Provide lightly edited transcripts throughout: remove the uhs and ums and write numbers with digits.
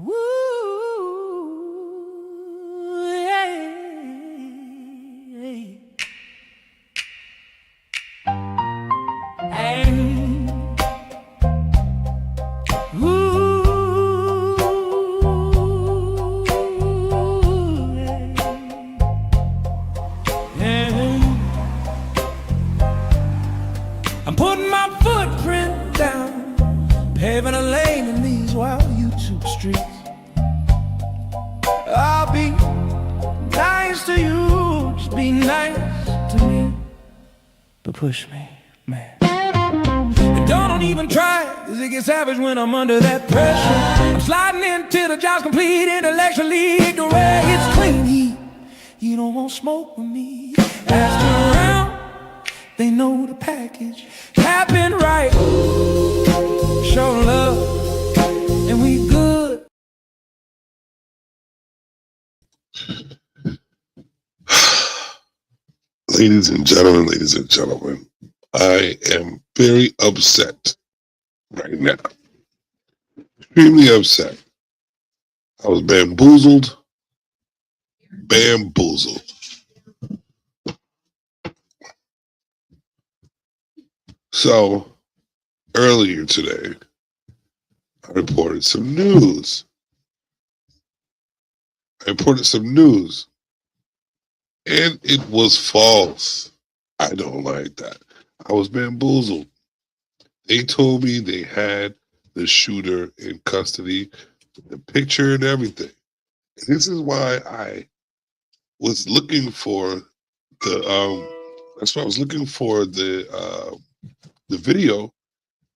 Woo, yeah. Hey. Ooh, yeah. I'm putting my footprint down, paving a lane in these wild YouTube streets. I'll be nice to you, just be nice to me, but push me, man. And don't even try, cause it gets savage when I'm under that pressure. I'm sliding into the job's complete, intellectually ignorant. It's clean heat, you don't want smoke with me. Ask around, they know the package. Happen right, show love, and we good. Ladies and gentlemen, I am very upset right now. Extremely upset. I was bamboozled. So, earlier today, I reported some news. And it was false. I don't like that. I was bamboozled. They told me they had the shooter in custody, the picture and everything. And this is why I was looking for that's why I was looking for the video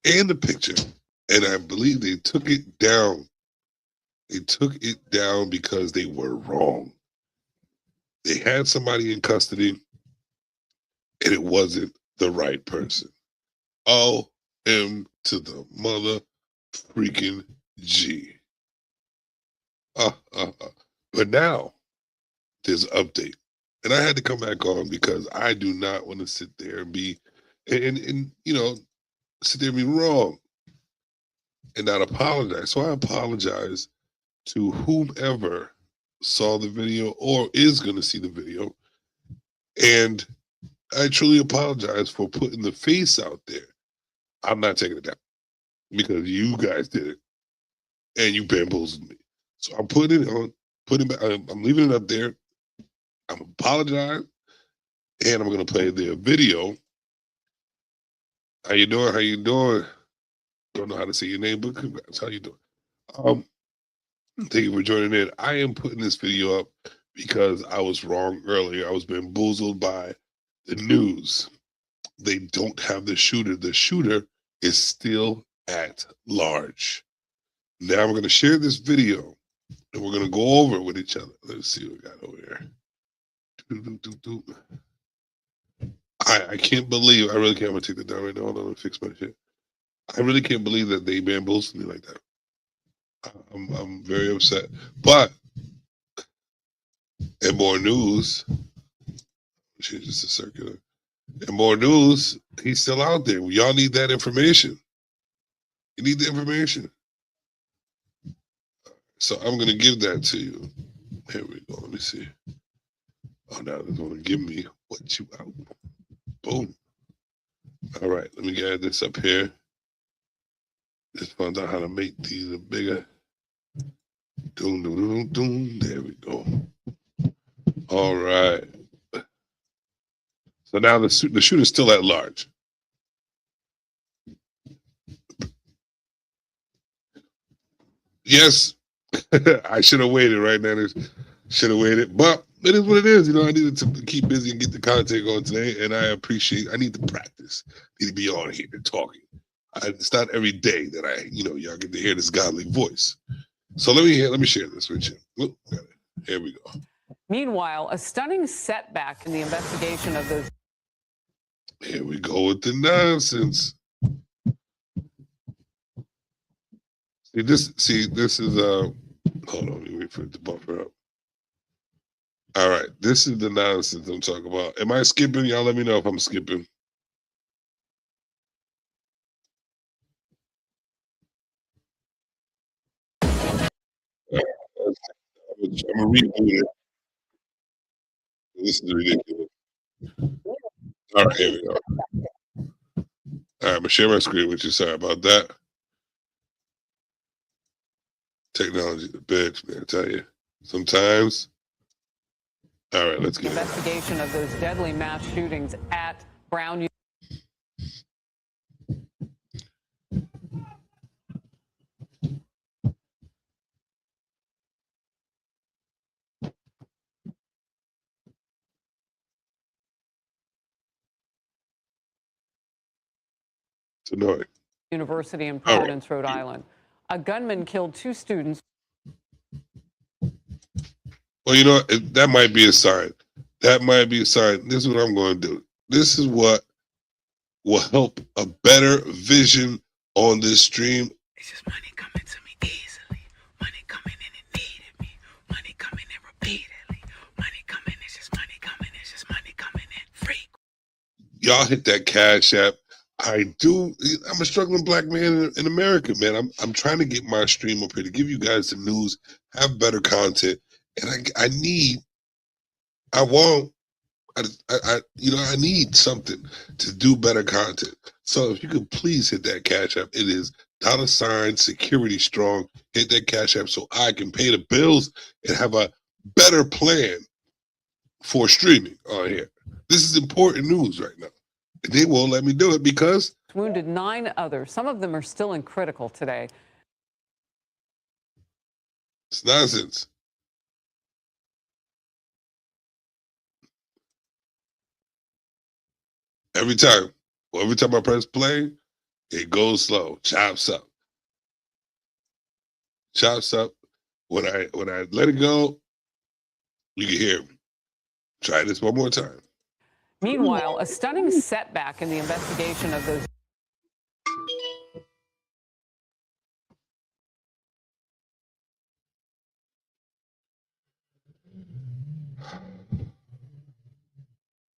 and the picture. And I believe they took it down. They took it down because they were wrong. They had somebody in custody and it wasn't the right person. O-M to the mother freaking G. But now there's an update. And I had to come back on because I do not want to sit there and be and sit there and be wrong and not apologize. So I apologize to whomever saw the video or is going to see the video. And I truly apologize for putting the face out there. I'm not taking it down because you guys did it and you bamboozled me. So I'm putting it on, I'm leaving it up there. I'm apologizing and I'm going to play the video. How you doing? Don't know how to say your name, but congrats. How you doing? Thank you for joining in. I am putting this video up because I was wrong earlier. I was bamboozled by the news. They don't have the shooter. The shooter is still at large. Now we're going to share this video and we're going to go over it with each other. Let's see what we got over here. I can't believe, I really can't. I'm going to take that down right now. Hold on, let me fix my shit. I really can't believe that they bamboozled me like that. I'm very upset. But in more news, change this to circular. In more news, he's still out there. Y'all need that information. You need the information. So I'm going to give that to you. Here we go. Let me see. Oh, now they're going to give me what you out. Boom. All right. Let me get this up here. Just found out how to make these bigger. Doom, doom, doom, doom. There we go. All right. So now the shooter's still at large. Yes, I should have waited right now. Should have waited, but it is what it is. I needed to keep busy and get the content going today, and I need to practice. I need to be on here and talking. It's not every day that y'all get to hear this godly voice. So let me share this with you. Look, here we go. Meanwhile, a stunning setback in the investigation of those. Here we go with the nonsense. This is hold on, let me wait for it to buffer up. All right, this is the nonsense I'm talking about. Am I skipping? Y'all let me know if I'm skipping. I'm gonna reboot it. This is ridiculous. All right, here we go. All right, I'm gonna share my screen with you. Sorry about that. Technology, the bitch, man. I tell you, sometimes. All right, let's get it. Investigation of those deadly mass shootings at Brown. It's annoying. University in Providence, Rhode Island. A gunman killed 2 students. Well, you know, that might be a sign. That might be a sign. This is what I'm going to do. This is what will help a better vision on this stream. It's just money coming to me easily. Money coming and it needed me. Money coming in repeatedly. Money coming, it's just money coming. It's just money coming in free. Y'all hit that Cash App. I'm a struggling black man in America, man. I'm trying to get my stream up here to give you guys the news, have better content, and I need something to do better content. So if you could please hit that Cash App, it is $security strong. Hit that Cash App so I can pay the bills and have a better plan for streaming on here. This is important news right now. They won't let me do it because Wounded 9 others. Some of them are still in critical today. it's nonsense. Every time I press play, it goes slow, chops up. When I let it go, you can hear me. Try this one more time. Meanwhile, a stunning setback in the investigation of those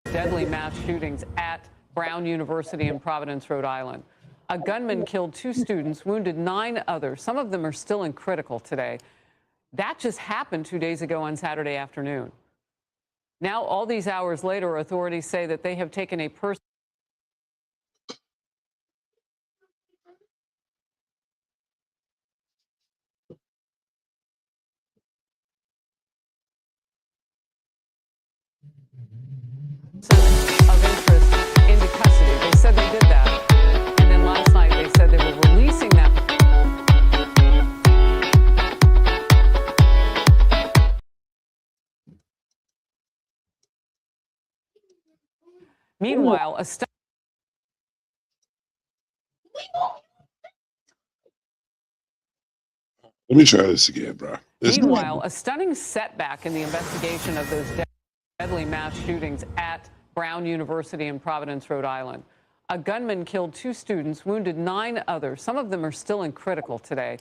deadly mass shootings at Brown University in Providence, Rhode Island. A gunman killed 2 students, wounded 9 others. Some of them are still in critical today. That just happened 2 days ago on Saturday afternoon. Now, all these hours later, authorities say that they have taken a person. Of interest into custody. They said they did that. And then last night they said they were releasing that. Meanwhile, Let me try this again, bro. a stunning setback in the investigation of those deadly mass shootings at Brown University in Providence, Rhode Island. A gunman killed 2 students, wounded 9 others. Some of them are still in critical today.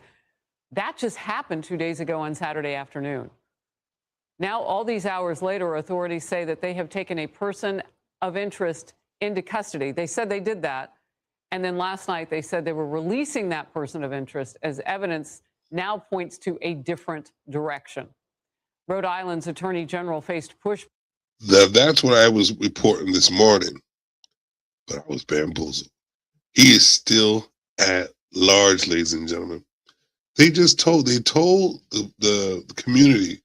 That just happened 2 days ago on Saturday afternoon. Now, all these hours later, authorities say that they have taken a person of interest into custody. They said they did that. And then last night they said they were releasing that person of interest as evidence now points to a different direction. Rhode Island's Attorney General faced push. That's what I was reporting this morning, but I was bamboozled. He is still at large, ladies and gentlemen. They told the community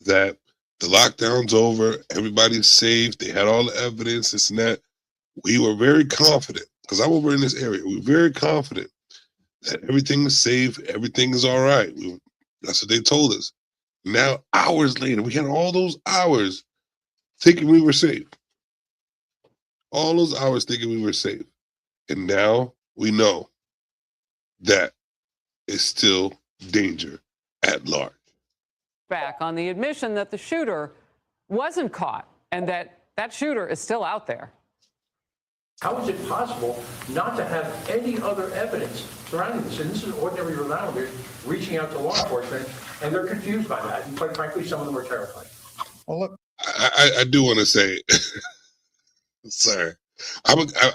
that the lockdown's over, everybody's safe, they had all the evidence, this and that. We were very confident, because I'm over in this area, we were very confident that everything is safe, everything is all right. That's what they told us. Now, hours later, we had all those hours thinking we were safe. All those hours thinking we were safe. And now we know that it's still danger at large. Back on the admission that the shooter wasn't caught and that shooter is still out there. How is it possible not to have any other evidence surrounding this? And this is ordinary Rhode Islanders reaching out to law enforcement, and they're confused by that. And quite frankly, some of them are terrified. Well, look, I do want to say, sorry, I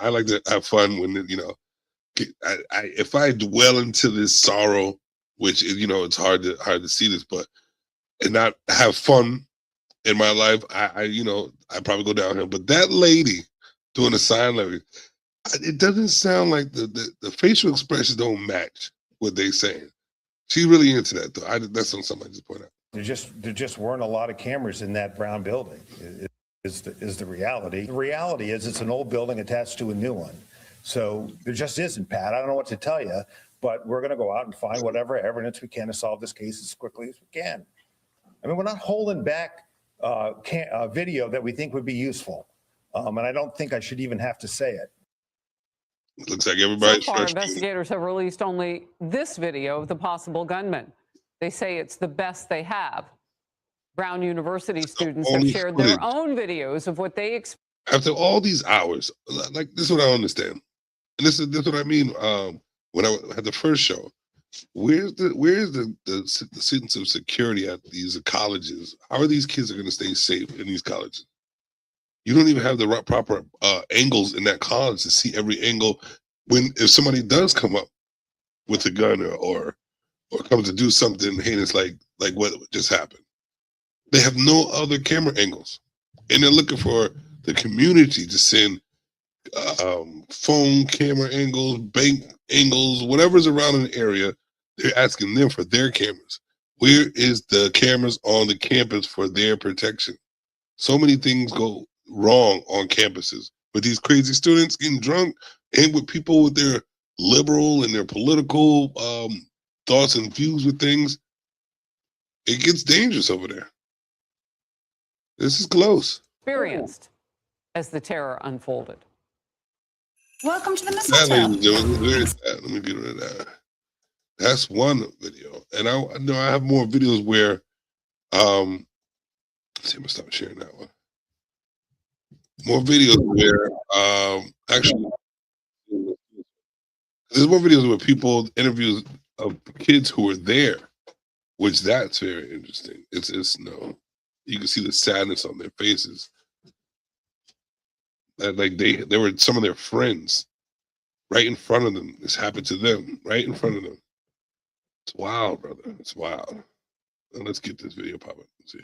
like to have fun when, you know, if I dwell into this sorrow, which, you know, it's hard to see this, but and not have fun in my life, I probably go downhill. But that lady doing the sign language, it doesn't sound like the facial expressions don't match what they saying. She's really into that though. That's something I just point out. There just weren't a lot of cameras in that brown building. Is the reality. The reality is it's an old building attached to a new one. So there just isn't, Pat. I don't know what to tell you, but we're going to go out and find whatever evidence we can to solve this case as quickly as we can. I mean, we're not holding back video that we think would be useful. And I don't think I should even have to say it. It looks like everybody's so far, investigators have released only this video of the possible gunman. They say it's the best they have. Brown University students have shared their own videos of what they expect. After all these hours, like, this is what I understand. And this is what I mean when I had the first show. Where's the sense of security at these colleges? How are these kids going to stay safe in these colleges? You don't even have the proper angles in that college to see every angle. If somebody does come up with a gun or comes to do something heinous like what just happened, they have no other camera angles, and they're looking for the community to send phone camera angles, bank angles, whatever's around in the area. They're asking them for their cameras. Where is the cameras on the campus for their protection? So many things go wrong on campuses with these crazy students getting drunk, and with people with their liberal and their political thoughts and views with things. It gets dangerous over there. This is close. Experienced as the terror unfolded. Welcome to the mistletoe. Let me get rid of that. That's one video, and I know I have more videos where. Let's see, I'm gonna stop sharing that one. More videos where actually there's more videos where people interviews of kids who were there, which that's very interesting. It's no, you can see the sadness on their faces. That like they were some of their friends right in front of them. This happened to them right in front of them. It's wild, brother. It's wild. Now let's get this video popping. Let's see.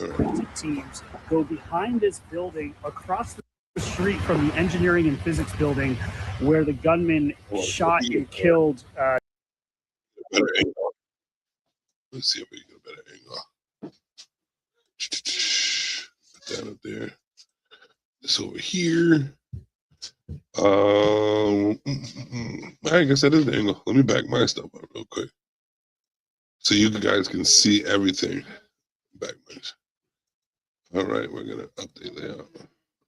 Right. Teams go behind this building across the street from the engineering and physics building where the gunman shot and killed. Better angle. Let's see if we get a better angle. Put that up there. This over here. I guess that is the angle. Let me back my stuff up real quick so you guys can see everything. Back my. All right, we're gonna update layout.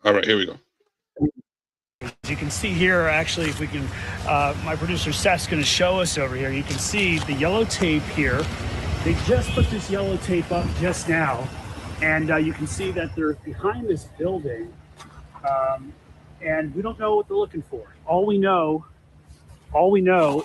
All right, here we go. As you can see here, actually, if we can, my producer Seth's going to show us over here. You can see the yellow tape here. They just put this yellow tape up just now, and you can see that they're behind this building, and we don't know what they're looking for. All we know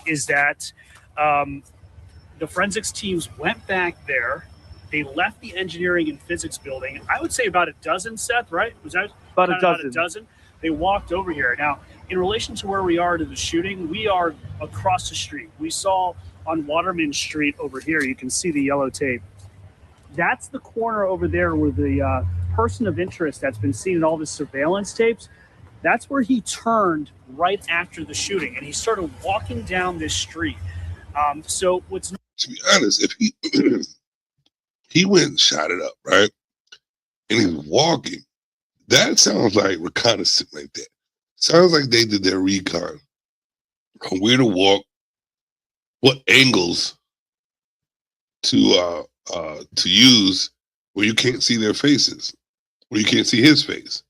is that the forensics teams went back there. They left the engineering and physics building. I would say about a dozen, Seth, right? Was that about a dozen? They walked over here. Now, in relation to where we are to the shooting, we are across the street. We saw on Waterman Street over here, you can see the yellow tape. That's the corner over there where the person of interest that's been seen in all the surveillance tapes, that's where he turned right after the shooting, and he started walking down this street. So what's... To be honest, if he went and shot it up, right? And he's walking. That sounds like reconnaissance right there. Sounds like they did their recon on where to walk, what angles to use where you can't see their faces, where you can't see his face.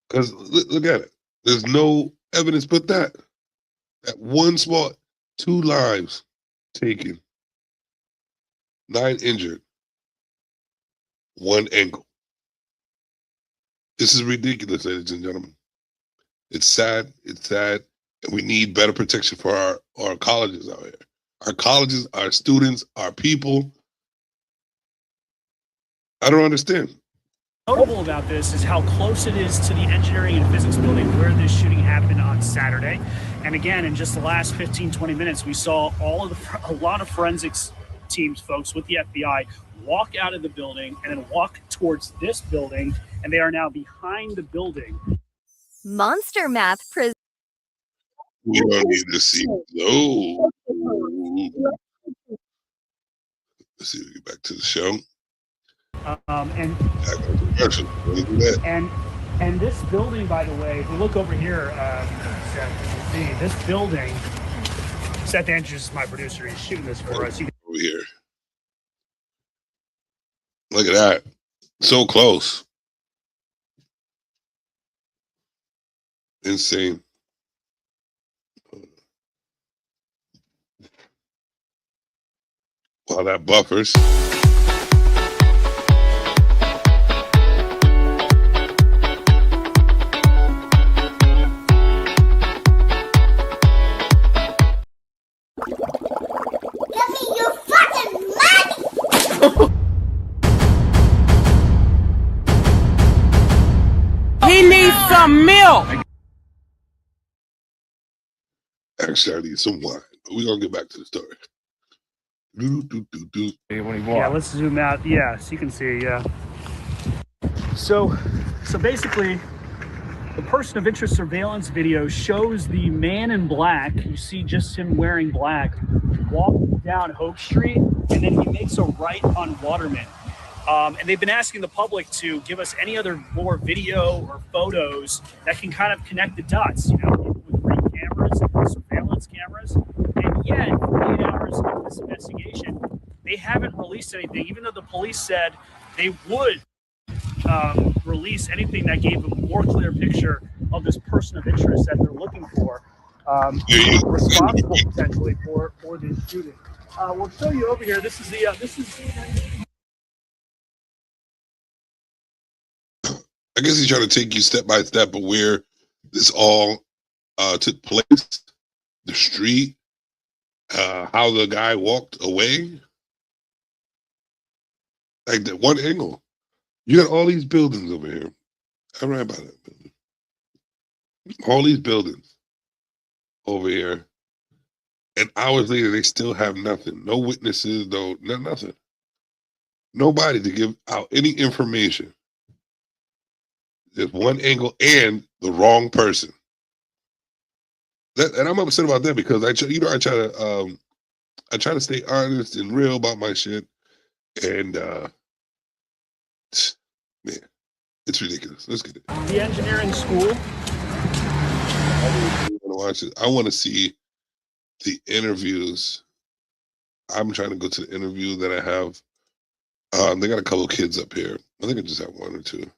Because look at it. There's no evidence but that. That one spot, 2 lives taken, 9 injured. 1 angle. This is ridiculous, ladies and gentlemen. It's sad. It's sad. And we need better protection for our colleges out here. Our colleges, our students, our people. I don't understand. Notable about this is how close it is to the engineering and physics building where this shooting happened on Saturday. And again, in just the last 15, 20 minutes, we saw a lot of forensics teams, folks, with the FBI walk out of the building and then walk towards this building, and they are now behind the building. Monster Math presents. We don't need to see. No. Let's see if we get back to the show. And this building, by the way, if we look over here, Seth, you can see this building. Seth Andrews is my producer. He's shooting this for us. Over here. Look at that. So close. Insane. While that buffers. He needs some milk. Actually, I need some wine. But we're going to get back to the story. Yeah, let's zoom out. Yeah, so you can see, yeah. So basically, the person of interest surveillance video shows the man in black. You see just him wearing black, walking down Hope Street, and then he makes a right on Waterman. And they've been asking the public to give us any other more video or photos that can kind of connect the dots, you know, people with ring cameras, surveillance cameras. And yet, 48 hours into this investigation, they haven't released anything, even though the police said they would release anything that gave a more clear picture of this person of interest that they're looking for, responsible potentially for this shooting. We'll show you over here. This is I guess he's trying to take you step by step of where this all took place, the street, how the guy walked away. Like that one angle. You got all these buildings over here. I'm right by that building. All these buildings over here. And hours later, they still have nothing. No witnesses, nothing. Nobody to give out any information. There's one angle and the wrong person. And I'm upset about that because I try to stay honest and real about my shit, and man, it's ridiculous. Let's get it. the engineering school. I want to watch it. I want to see the interviews. I'm trying to go to the interview that I have. They got a couple of kids up here. I think I just have one or two.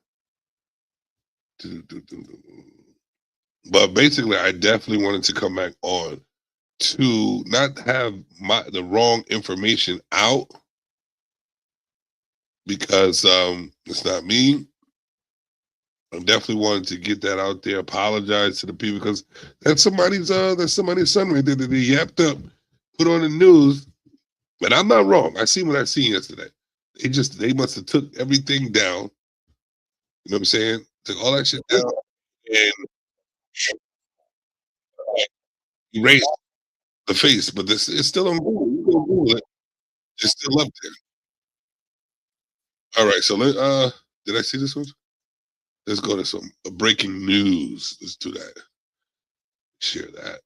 But basically, I definitely wanted to come back on to not have the wrong information out, because it's not me. I definitely wanted to get that out there, apologize to the people, because that's somebody's son right there that they yapped up, put on the news. But I'm not wrong. I seen what I seen yesterday. They must have took everything down. You know what I'm saying? Took all that shit down and erased the face, but this it's still on Google. You go Google it. It's still up there. All right, so did I see this one? Let's go to some breaking news. Let's do that. Share that.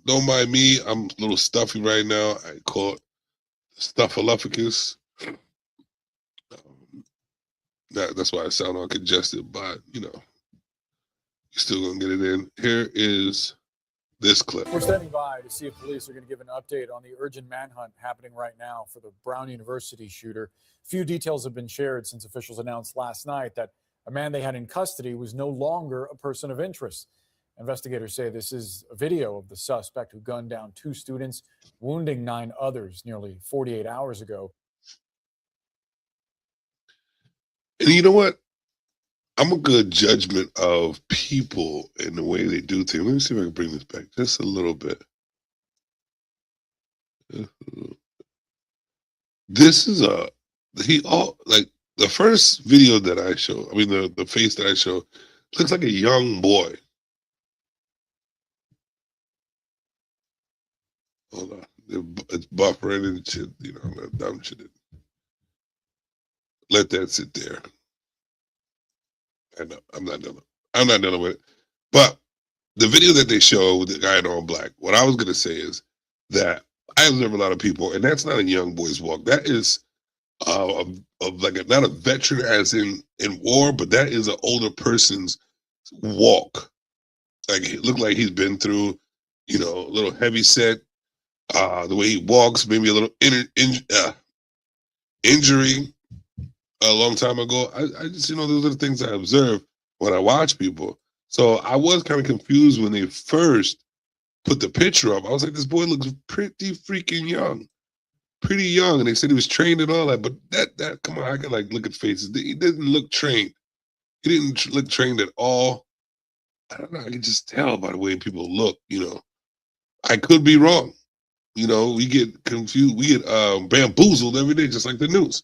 Don't mind me. I'm a little stuffy right now. I caught Stuffalufficus. That's why I sound all congested, but you know, you're still gonna get it in. Here is this clip. We're standing by to see if police are going to give an update on the urgent manhunt happening right now for the Brown University shooter. Few details have been shared since officials announced last night that a man they had in custody was no longer a person of interest. Investigators say this is a video of the suspect who gunned down 2 students, wounding 9 others nearly 48 hours ago. And you know what? I'm a good judgment of people and the way they do things. Let me see if I can bring this back just a little bit. This is like the first video that I show. I mean, the face that I show looks like a young boy. Hold on. it's buffering and shit, that dumb shit. Let that sit there. I know I'm not dealing with it. But the video that they show with the guy in all black, what I was gonna say is that I observe a lot of people, and that's not a young boy's walk. That is of like not a veteran as in war, but that is an older person's walk. Like it looked like he's been through, a little heavy set. The way he walks, maybe a little injury a long time ago. I just, those are the things I observe when I watch people. So I was kind of confused when they first put the picture up. I was like, this boy looks pretty freaking young. Pretty young. And they said he was trained and all that. But that come on, I can look at faces. He didn't look trained. He didn't look trained at all. I don't know. I can just tell by the way people look, I could be wrong. We get confused. We get bamboozled every day, just like the news.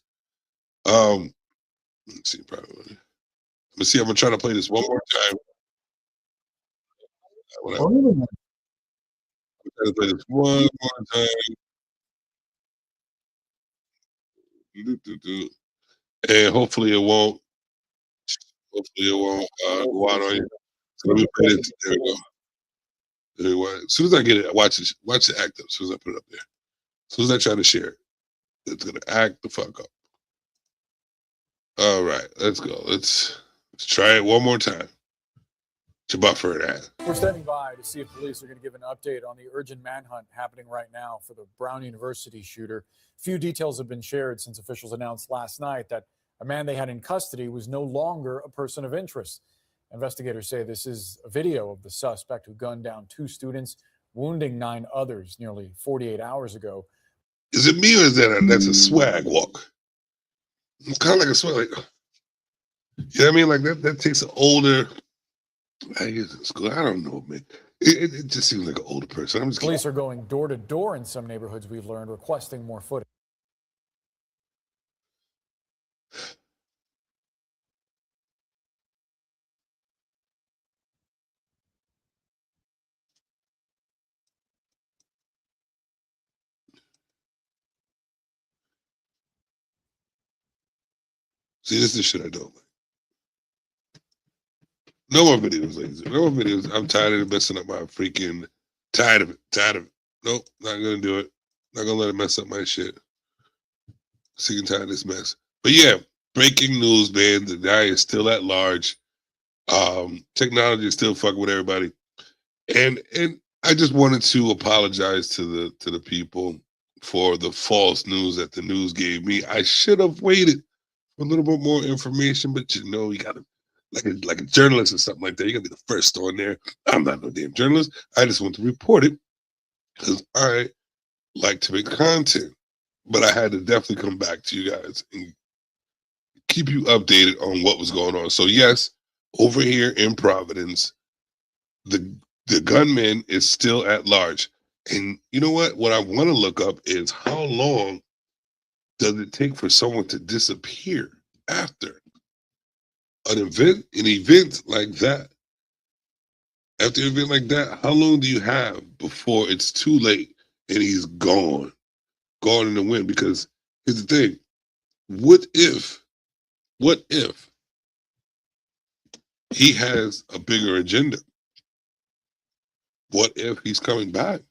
Let's see, probably. Let's see. I'm gonna try to play this one more time. I'm gonna try to play this one more time. And hopefully it won't. Hopefully it won't go out on you. So let me play this. There we go. Anyway, as soon as I get it, watch the act up. As soon as I put it up there. As soon as I try to share it, it's gonna act the fuck up. All right, let's go. Let's try it one more time. To buffer that. We're standing by to see if police are going to give an update on the urgent manhunt happening right now for the Brown University shooter. Few details have been shared since officials announced last night that a man they had in custody was no longer a person of interest. Investigators say this is a video of the suspect who gunned down 2 students, wounding 9 others nearly 48 hours ago. Is it me or is that's a swag walk? It's kind of like a swag, like, you know what I mean? Like that takes an older. I don't know, man. It just seems like an older person. Police are going door to door in some neighborhoods, we've learned, requesting more footage. See, this is the shit I don't like. No more videos, ladies. No more videos. I'm tired of it messing up my freaking. Tired of it. Tired of it. Nope, not gonna do it. Not gonna let it mess up my shit. Sick and tired of this mess. But yeah, breaking news, man. The guy is still at large. Technology is still fucking with everybody. And I just wanted to apologize to the people for the false news that the news gave me. I should have waited for a little bit more information, but you gotta like a journalist or something like that. You're gonna be the first on there. I'm not no damn journalist. I just want to report it because I like to make content. But I had to definitely come back to you guys and keep you updated on what was going on. So yes, over here in Providence, the gunman is still at large. And you know what? What I want to look up is how long does it take for someone to disappear after an event like that? After an event like that, how long do you have before it's too late and he's gone in the wind? Because here's the thing: what if he has a bigger agenda? What if he's coming back?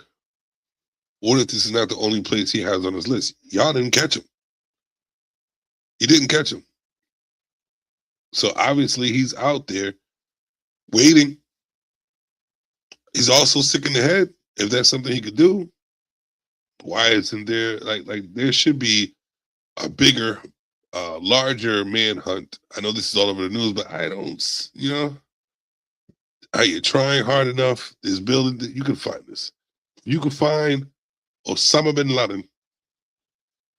What if this is not the only place he has on his list? Y'all didn't catch him. You didn't catch him. So obviously he's out there waiting. He's also sick in the head. If that's something he could do, why isn't there like there should be a bigger, larger manhunt? I know this is all over the news, but I don't, are you trying hard enough? This building, you can find this. You can find Osama bin Laden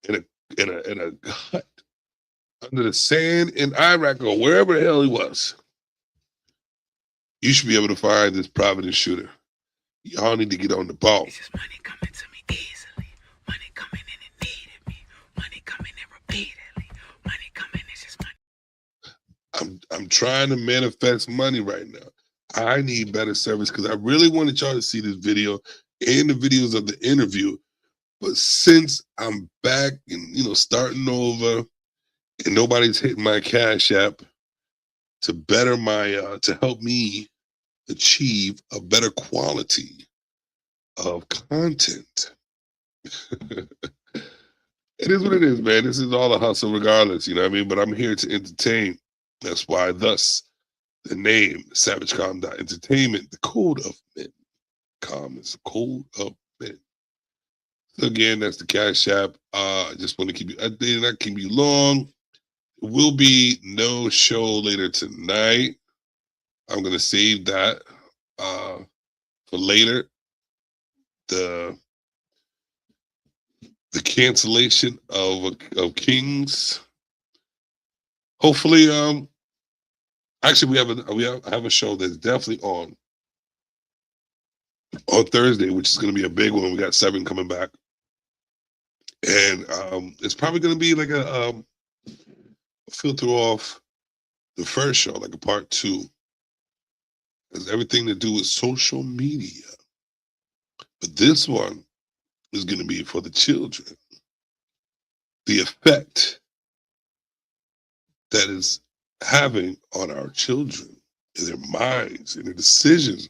in a hut under the sand in Iraq or wherever the hell he was. You should be able to find this Providence shooter. Y'all need to get on the ball. It's just money coming to me easily. Money coming in and needed me. Money coming in repeatedly. Money coming, it's just money. I'm trying to manifest money right now. I need better service because I really wanted y'all to see this video and the videos of the interview But since I'm back and, starting over and nobody's hitting my Cash App to better my, to help me achieve a better quality of content. It is what it is, man. This is all a hustle regardless, you know what I mean? But I'm here to entertain. That's why, thus, the name, SavageCom.entertainment, the code of men. Com is the code of men. So again, that's the Cash App. I just want to keep you updated, not keep you long. There will be no show later tonight. I'm going to save that for later. The cancellation of Kings. Hopefully, actually we have a show that's definitely on Thursday, which is going to be a big one. We got 7 coming back, and it's probably going to be like a filter off the first show, like a part 2. It has everything to do with social media, but this one is going to be for the children. The effect that is having on our children and their minds and their decisions.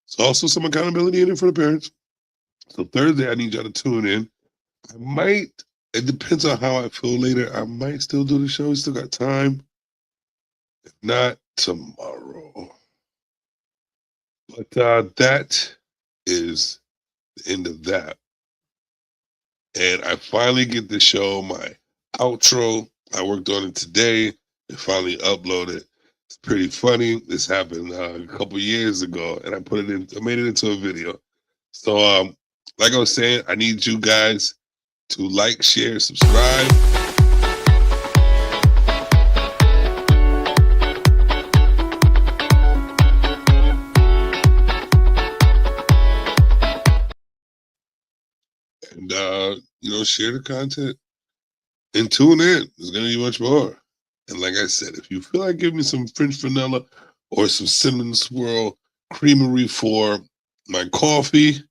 There's also some accountability in it for the parents. So Thursday, I need y'all to tune in. It depends on how I feel later. I might still do the show. We still got time. If not, tomorrow. But that is the end of that. And I finally get to show my outro. I worked on it today and finally uploaded. It's pretty funny. This happened a couple years ago, and I made it into a video. So, like I was saying, I need you guys to like, share, subscribe. And, share the content and tune in. There's going to be much more. And like I said, if you feel like giving me some French vanilla or some cinnamon swirl creamery for my coffee.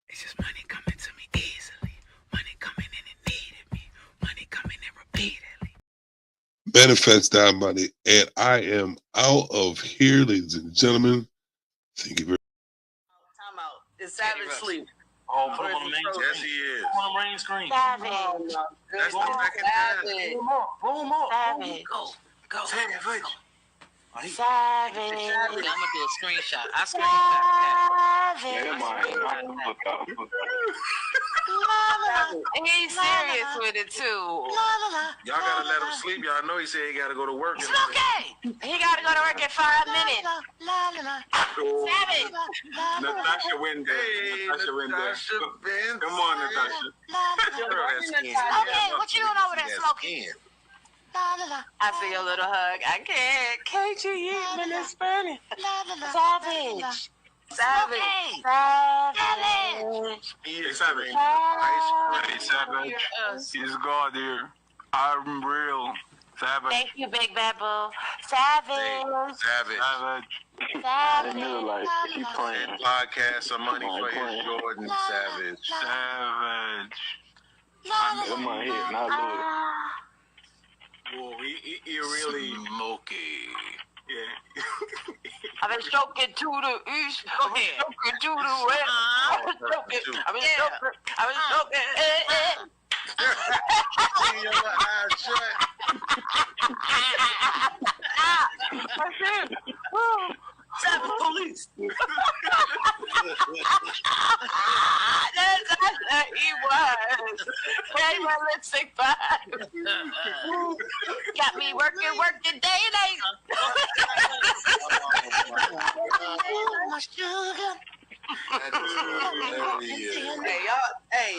It's just money coming to me easily. Money coming in and needed me. Money coming in repeatedly. Manifest that money. And I am out of here, ladies and gentlemen. Thank you very much. Time out. It's Savage Sleep. Oh, put him on the main screen. Yes, he is. Put him on the main screen. Savage. That's the second time. Pull him up. Savage. Go. Savage. Savage. I'm going to do a screenshot. I screenshot that. And he's serious with it, too. Y'all got to let him sleep. Y'all know he said he got to go to work. It's okay. He got to go to work in 5 minutes. Savage. Natasha went there. Hey, Natasha went there. Come on, Natasha. Okay, what you doing over there smoking? I feel your little hug. I can't. Can't you hear me in Spanish? Savage. Savage. Savage. Hey, Savage. Hey, Savage. He's God here. I'm real. Savage. Thank you, Big Bad Bull. Savage. Savage. Savage. He's playing podcast some money for his Jordan. Savage. Savage. Come on here. Now Whoa, he really smoky. Yeah. I've been stroking to the east. I've been stroking to the west. I've been stroking. I've been stroking. I've been stroking. Your eyes shut. Savage police. That's Iwas. Hey, my lipstick 5. Got me working day and night. My sugar. Hey, y'all. Hey,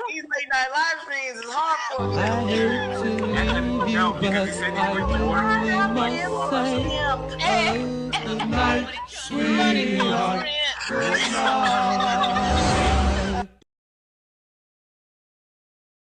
these late night live streams is hard for I hate to leave you, but I really must say, good night, sweetheart. Good night.